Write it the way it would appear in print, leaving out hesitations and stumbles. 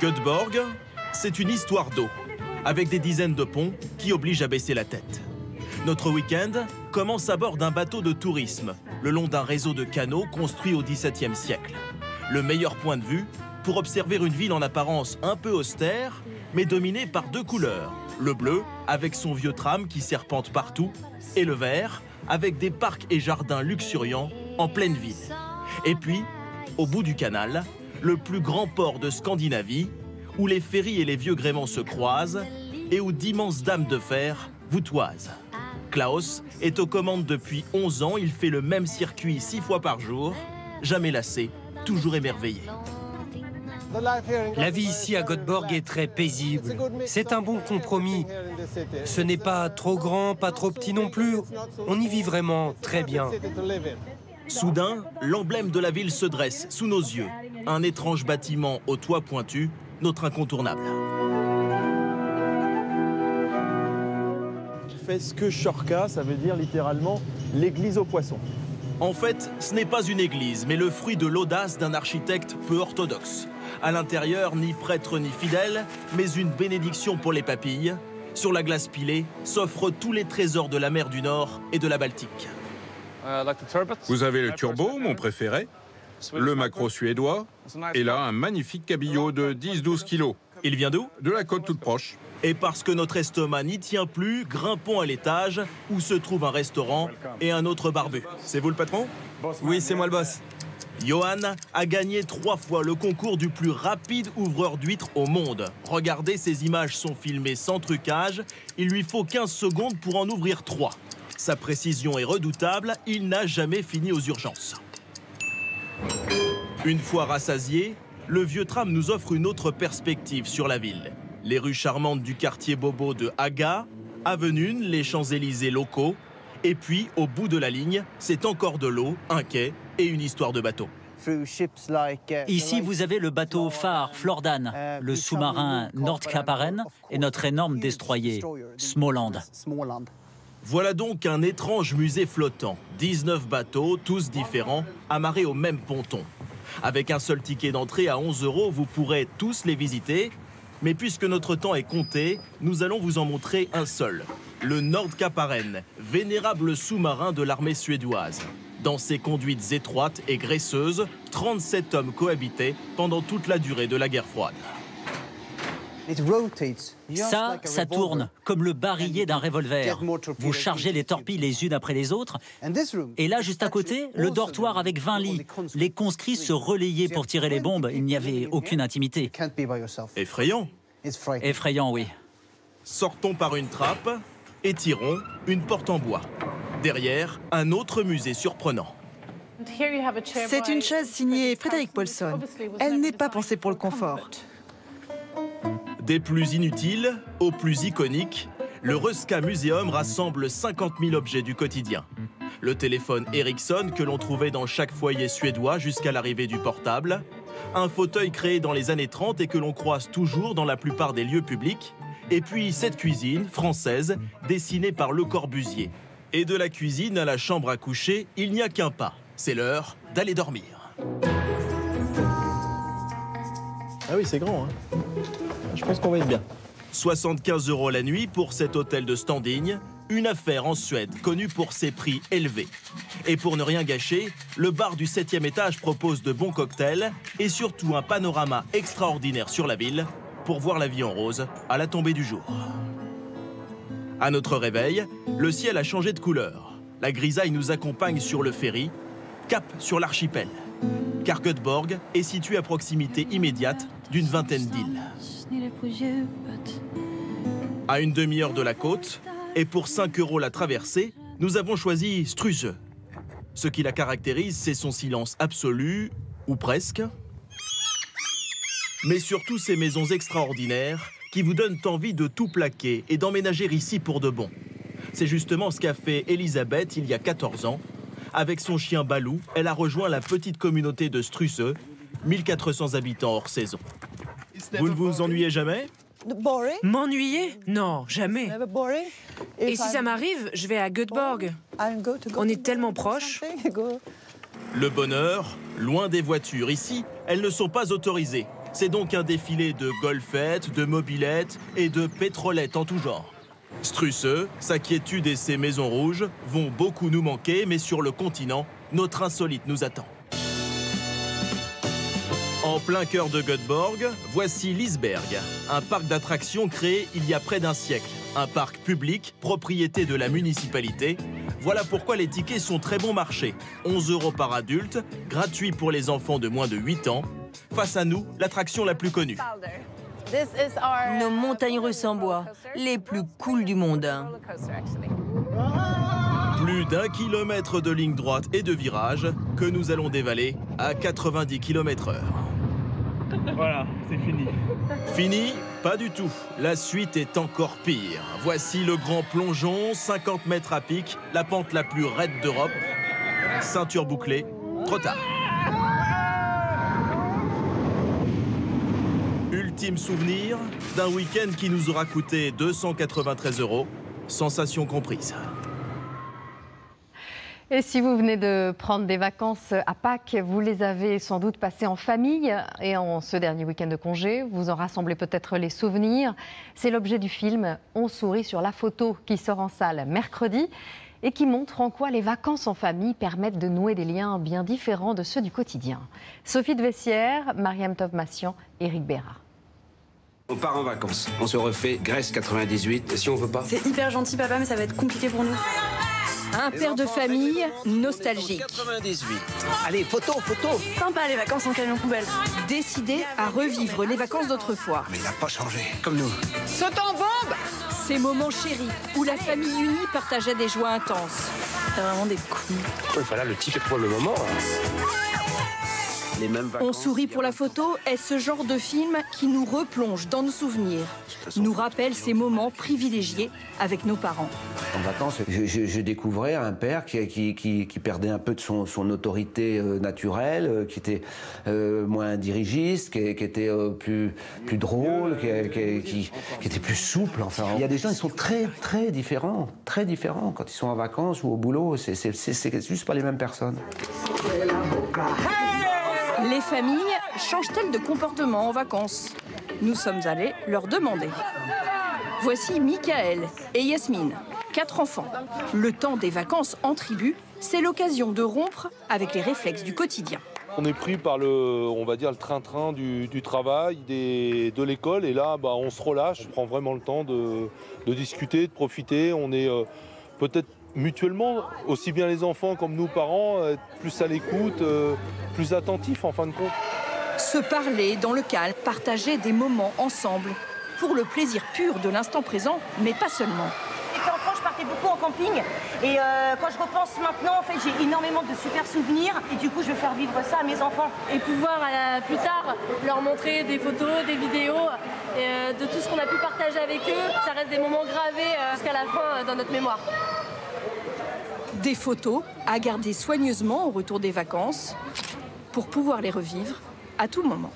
Göteborg, c'est une histoire d'eau, avec des dizaines de ponts qui obligent à baisser la tête. Notre week-end commence à bord d'un bateau de tourisme, le long d'un réseau de canaux construit au XVIIe siècle. Le meilleur point de vue pour observer une ville en apparence un peu austère, mais dominée par deux couleurs. Le bleu, avec son vieux tram qui serpente partout, et le vert, avec des parcs et jardins luxuriants en pleine ville. Et puis, au bout du canal, le plus grand port de Scandinavie, où les ferries et les vieux gréements se croisent et où d'immenses dames de fer vous toisent. Klaus est aux commandes depuis 11 ans, il fait le même circuit 6 fois par jour, jamais lassé, toujours émerveillé. La vie ici à Göteborg est très paisible. C'est un bon compromis. Ce n'est pas trop grand, pas trop petit non plus. On y vit vraiment très bien. Soudain, l'emblème de la ville se dresse sous nos yeux. Un étrange bâtiment au toit pointu, notre incontournable. Feske Kyrka, ça veut dire littéralement l'église aux poissons. En fait, ce n'est pas une église, mais le fruit de l'audace d'un architecte peu orthodoxe. À l'intérieur, ni prêtre ni fidèle, mais une bénédiction pour les papilles. Sur la glace pilée s'offrent tous les trésors de la mer du Nord et de la Baltique. Vous avez le turbo, mon préféré, le maquereau suédois, et là, un magnifique cabillaud de 10-12 kilos. Il vient d'où? De la côte toute proche. Et parce que notre estomac n'y tient plus, grimpons à l'étage où se trouve un restaurant et un autre barbu. C'est vous le patron? Oui, c'est moi le boss. Johan a gagné 3 fois le concours du plus rapide ouvreur d'huîtres au monde. Regardez, ces images sont filmées sans trucage. Il lui faut 15 secondes pour en ouvrir 3. Sa précision est redoutable, il n'a jamais fini aux urgences. Une fois rassasié, le vieux tram nous offre une autre perspective sur la ville. Les rues charmantes du quartier bobo de Haga, Avenue, les Champs-Élysées locaux, et puis, au bout de la ligne, c'est encore de l'eau, un quai et une histoire de bateau. Ici, vous avez le bateau phare Flordan, le sous-marin Nordkaparen et notre énorme destroyer, Småland. Voilà donc un étrange musée flottant. 19 bateaux, tous différents, amarrés au même ponton. Avec un seul ticket d'entrée à 11 €, vous pourrez tous les visiter. Mais puisque notre temps est compté, nous allons vous en montrer un seul. Le Nordkaparen, vénérable sous-marin de l'armée suédoise. Dans ses conduites étroites et graisseuses, 37 hommes cohabitaient pendant toute la durée de la guerre froide. Ça tourne comme le barillet d'un revolver. Vous chargez les torpilles les unes après les autres. Et là, juste à côté, le dortoir avec 20 lits. Les conscrits se relayaient pour tirer les bombes. Il n'y avait aucune intimité. Effrayant. Effrayant, oui. Sortons par une trappe et tirons une porte en bois. Derrière, un autre musée surprenant. C'est une chaise signée Frédéric Paulson. Elle n'est pas pensée pour le confort. Des plus inutiles aux plus iconiques, le Ruska Museum rassemble 50 000 objets du quotidien. Le téléphone Ericsson que l'on trouvait dans chaque foyer suédois jusqu'à l'arrivée du portable, un fauteuil créé dans les années 30 et que l'on croise toujours dans la plupart des lieux publics, et puis cette cuisine française dessinée par Le Corbusier. Et de la cuisine à la chambre à coucher, il n'y a qu'un pas. C'est l'heure d'aller dormir. Ah oui, c'est grand, hein. Je pense qu'on va être bien. 75 € la nuit pour cet hôtel de standing, une affaire en Suède connue pour ses prix élevés. Et pour ne rien gâcher, le bar du 7e étage propose de bons cocktails et surtout un panorama extraordinaire sur la ville pour voir la vie en rose à la tombée du jour. À notre réveil, le ciel a changé de couleur. La grisaille nous accompagne sur le ferry, cap sur l'archipel. Car Göteborg est situé à proximité immédiate d'une vingtaine d'îles. À une demi-heure de la côte, et pour 5 € la traversée, nous avons choisi Struze. Ce qui la caractérise, c'est son silence absolu, ou presque, mais surtout ses maisons extraordinaires qui vous donnent envie de tout plaquer et d'emménager ici pour de bon. C'est justement ce qu'a fait Elisabeth il y a 14 ans. Avec son chien Balou, elle a rejoint la petite communauté de Struze, 1400 habitants hors saison. Vous ne vous ennuyez jamais? M'ennuyer? Non, jamais. Et si ça m'arrive, je vais à Göteborg. On est tellement proches. Le bonheur, loin des voitures. Ici, elles ne sont pas autorisées. C'est donc un défilé de golfettes, de mobylettes et de pétrolettes en tout genre. Strusseux, sa quiétude et ses maisons rouges vont beaucoup nous manquer, mais sur le continent, notre insolite nous attend. En plein cœur de Göteborg, voici Liseberg, un parc d'attractions créé il y a près d'un siècle. Un parc public, propriété de la municipalité. Voilà pourquoi les tickets sont très bon marché. 11 € par adulte, gratuit pour les enfants de moins de 8 ans. Face à nous, l'attraction la plus connue. Nos montagnes russes en bois, les plus cool du monde. Plus d'1 kilomètre de ligne droite et de virage que nous allons dévaler à 90 km/h. Voilà, c'est fini. Fini? Pas du tout. La suite est encore pire. Voici le grand plongeon, 50 mètres à pic, la pente la plus raide d'Europe. Ceinture bouclée, trop tard. Ultime souvenir d'un week-end qui nous aura coûté 293 €, sensation comprise. Et si vous venez de prendre des vacances à Pâques, vous les avez sans doute passées en famille et en ce dernier week-end de congé, vous en rassemblez peut-être les souvenirs. C'est l'objet du film « On sourit sur la photo » qui sort en salle mercredi et qui montre en quoi les vacances en famille permettent de nouer des liens bien différents de ceux du quotidien. Sophie de Vessières, Mariam Tovmassian, Éric Béra. On part en vacances, on se refait Grèce 98, et si on veut pas... C'est hyper gentil papa, mais ça va être compliqué pour nous. Un père de famille nostalgique. 98. Allez, photo. Sympa les vacances en camion poubelle. Décidé à revivre les vacances d'autrefois. Mais il n'a pas changé, comme nous. Saute en bombe. Ces moments chéris où la famille unie partageait des joies intenses. C'est vraiment des coups. Voilà le type pour le moment. Les mêmes vacances, On sourit pour la photo est ce genre de film qui nous replonge dans nos souvenirs, nous rappelle ces moments privilégiés avec nos parents. En vacances, je découvrais un père qui perdait un peu de son autorité naturelle, qui était moins dirigiste, qui était plus drôle, qui était plus souple. Enfin, il y a des gens, ils sont très différents quand ils sont en vacances ou au boulot. C'est juste pas les mêmes personnes. Les familles changent-elles de comportement en vacances? Nous sommes allés leur demander. Voici Michael et Yasmine, 4 enfants. Le temps des vacances en tribu, c'est l'occasion de rompre avec les réflexes du quotidien. On est pris par le train-train du travail, de l'école, et là, on se relâche, on prend vraiment le temps de discuter, de profiter. On est peut-être mutuellement, aussi bien les enfants comme nous parents, être plus à l'écoute, plus attentifs en fin de compte. Se parler dans le calme, partager des moments ensemble, pour le plaisir pur de l'instant présent, mais pas seulement. J'étais enfant, je partais beaucoup en camping, et quand je repense maintenant, en fait, j'ai énormément de super souvenirs, et du coup, je vais faire vivre ça à mes enfants. Et pouvoir plus tard leur montrer des photos, des vidéos, de tout ce qu'on a pu partager avec eux, ça reste des moments gravés jusqu'à la fin dans notre mémoire. Des photos à garder soigneusement au retour des vacances pour pouvoir les revivre à tout moment.